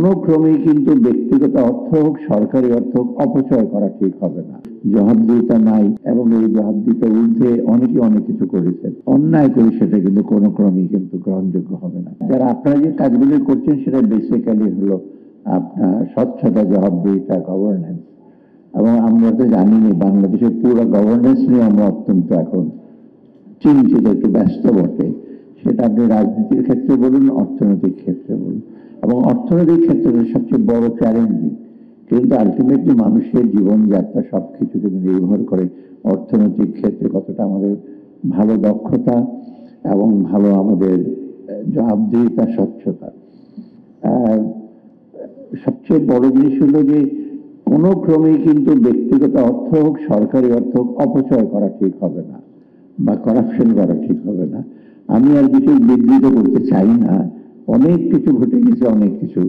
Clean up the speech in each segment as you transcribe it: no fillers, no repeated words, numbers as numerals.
কোনো ক্রমেই কিন্তু ব্যক্তিগত অর্থ হোক সরকারি অর্থ হোক অপচয় করা ঠিক হবে না। জবাবদিহিতা নাই এবং এই জবাবদিহিতার ঊর্ধ্বে অনেকে অনেক কিছু করেছেন, অন্যায় করে সেটা কিন্তু কোনো ক্রমেই কিন্তু গ্রহণযোগ্য হবে না। যারা আপনারা যে কাজগুলি করছেন সেটা বেসিক্যালি হলো আপনার স্বচ্ছতা, জবাবদিহিতা, গভর্নেন্স। এবং আমরা তো জানি বাংলাদেশের পুরো গভর্নেন্স নিয়ে আমরা অত্যন্ত এখন চিন্তিত, একটু ব্যস্ত বটে। সেটা আপনি রাজনীতির ক্ষেত্রে বলুন, অর্থনৈতিক ক্ষেত্রে বলুন। এবং অর্থনৈতিক ক্ষেত্রে সবচেয়ে বড় চ্যালেঞ্জিং, কিন্তু আলটিমেটলি মানুষের জীবনযাত্রা সবকিছু কিন্তু নির্ভর করে অর্থনৈতিক ক্ষেত্রে কতটা আমাদের ভালো দক্ষতা এবং ভালো আমাদের জবাবদিহিতা, স্বচ্ছতা। সবচেয়ে বড় জিনিস হলো যে কোনো ক্রমেই কিন্তু ব্যক্তিগত অর্থ হোক সরকারি অর্থ হোক অপচয় করা ঠিক হবে না বা করাপশন করা ঠিক হবে না। আমি আর কিছু বিবৃত করতে চাই না, অনেক কিছু ঘটে গেছে, অনেক কিছু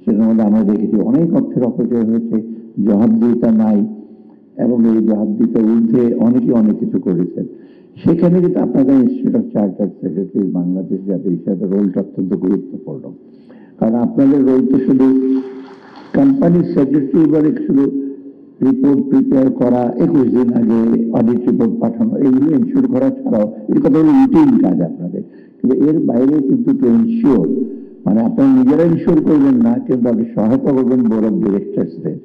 সেটার মধ্যে আমরা দেখেছি অনেক অর্থের অপচয় হয়েছে, জবাবদিহিতা নাই এবং এই জবাবদিহিতার ঊর্ধ্বে অনেকে অনেক কিছু করেছেন। সেখানে কিন্তু আপনাদের institute of chartered secretary Bangladesh জাতীয় হিসাবে রোলটা অত্যন্ত গুরুত্বপূর্ণ। কারণ আপনাদের রোল তো শুধু কোম্পানির সেক্রেটারি বা শুধু রিপোর্ট প্রিপেয়ার করা, 21 দিন আগে অডিট রিপোর্ট পাঠানো, এগুলো এনশিওর করা ছাড়াও এই কথা হলো রুটিন কাজ আপনাদের। কিন্তু এর বাইরে কিন্তু টু এনশিওর, মানে আপনারা নিজেরা এনশিওর করবেন না, কিন্তু আপনি সহায়তা করবেন বোর্ড অফ ডিরেক্টরসদের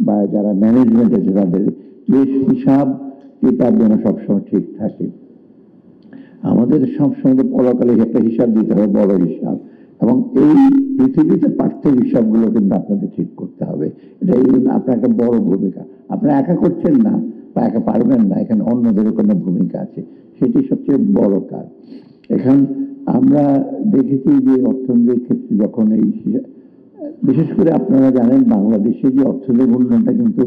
বা যারা ম্যানেজমেন্ট আছে তাদের, যে হিসাব কিতাব যেন সবসময় ঠিক থাকে। আমাদের সবসময় পরকালে একটা হিসাব দিতে হবে, বড় হিসাব, এবং এই পৃথিবীতে পার্থিব হিসাবগুলো কিন্তু আপনাদের ঠিক করতে হবে। এটা আপনার একটা বড় ভূমিকা, আপনারা একা করছেন না বা একা পারবেন না, এখানে অন্যদের কোনো ভূমিকা আছে, সেটি সবচেয়ে বড় কাজ। এখন আমরা দেখেছি যে অর্থনীতির ক্ষেত্রে যখন এই বিশেষ করে আপনারা জানেন বাংলাদেশে যে অর্থনৈতিক উন্নয়নটা কিন্তু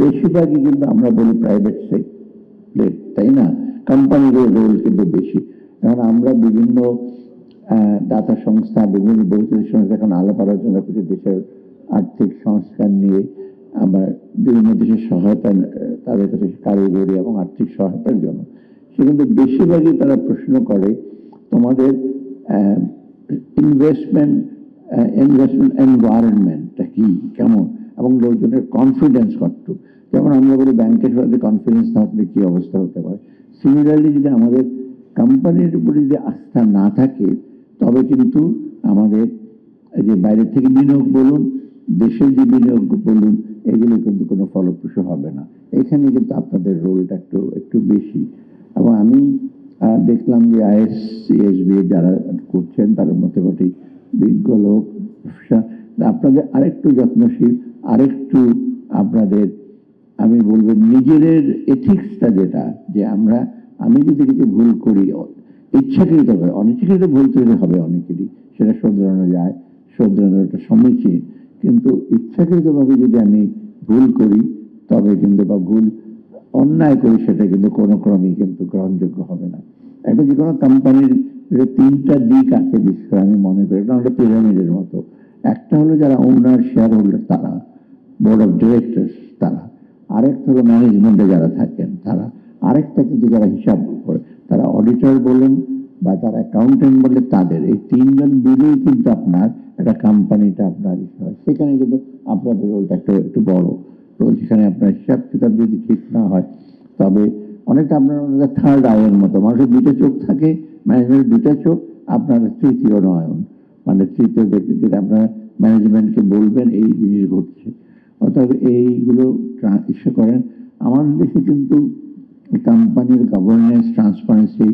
বেশিরভাগই কিন্তু আমরা বলি প্রাইভেট সেক্টর, তাই না? কোম্পানির রোল কিন্তু বেশি। কারণ আমরা বিভিন্ন দাতা সংস্থা, বিভিন্ন বহুজাতিক সংস্থা এখন আলাপ আলোচনা করছি দেশের আর্থিক সংস্কার নিয়ে, আবার বিভিন্ন দেশের সহায়তা, তাদের কাছে কারিগরি এবং আর্থিক সহায়তার জন্য। সে কিন্তু বেশিরভাগই তারা প্রশ্ন করে তোমাদের ইনভেস্টমেন্ট এনভায়রনমেন্টটা কি, কেমন, এবং লোকজনের কনফিডেন্স কতটুকু। যেমন আমরা বলি ব্যাংকের সাথে কনফিডেন্স থাকলে কি অবস্থা হতে পারে, সিমিলারলি যদি আমাদের কোম্পানির উপরে যদি আস্থা না থাকে তবে কিন্তু আমাদের যে বাইরে থেকে বিনিয়োগ বলুন, দেশের যে বিনিয়োগ বলুন, এগুলো কিন্তু কোনো ফলপ্রসূ হবে না। এখানে কিন্তু আপনাদের রোলটা একটু বেশি। এবং আমি দেখলাম যে ISCSB যারা করছেন তারা মোটামুটি বিজ্ঞ লোক, আপনাদের আরেকটু যত্নশীল, আরেকটু আপনাদের আমি বলবো নিজেদের এথিক্সটা, যেটা যে আমি যদি কিছু ভুল করি ইচ্ছাকৃত হবে, অনিচ্ছাকৃত ভুল তৈরি হবে অনেকেরই, সেটা শোধরানো যায়, শোধরানোটা সমীচীন। কিন্তু ইচ্ছাকৃতভাবে যদি আমি ভুল করি তবে কিন্তু, বা ভুল অন্যায় করি, সেটা কিন্তু কোনো ক্রমেই কিন্তু গ্রহণযোগ্য হবে না। একটা যে কোনো কোম্পানির তিনটা দিক আছে, বিশেষ করে আমি মনে করি এটা আমাদের পিরামিডের মতো। একটা হলো যারা ওনার, শেয়ার হোল্ডার, তারা, বোর্ড অফ ডিরেক্টরস তারা, আরেকটা হলো ম্যানেজমেন্টে যারা থাকেন তারা, আরেকটা কিন্তু যারা হিসাব করে, তারা অডিটর বলেন বা তারা অ্যাকাউন্টেন্ট বলে, তাদের এই তিনজন মিলেই কিন্তু আপনার একটা কোম্পানিটা আপনার হয়। সেখানে কিন্তু আপনাদের রোলটা একটু বড় রোল। সেখানে আপনার হিসাব কিতাব যদি ঠিক না হয় তবে অনেকটা আপনার থার্ড আইয়ের মতো, মানুষের দুটো চোখ থাকে, ম্যানেজমেন্টের দুটো চোখ, আপনার তৃতীয় নয়ন, মানে তৃতীয় ব্যক্তি, যেটা আপনার ম্যানেজমেন্টকে বলবেন এই জিনিস ঘটছে। অর্থাৎ এইগুলো ইস্যু করেন। আমাদের দেশে কিন্তু কোম্পানির গভর্নেন্স, ট্রান্সপারেন্সি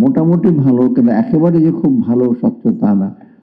মোটামুটি ভালো, কিন্তু একেবারে যে খুব ভালো স্বচ্ছ তা না।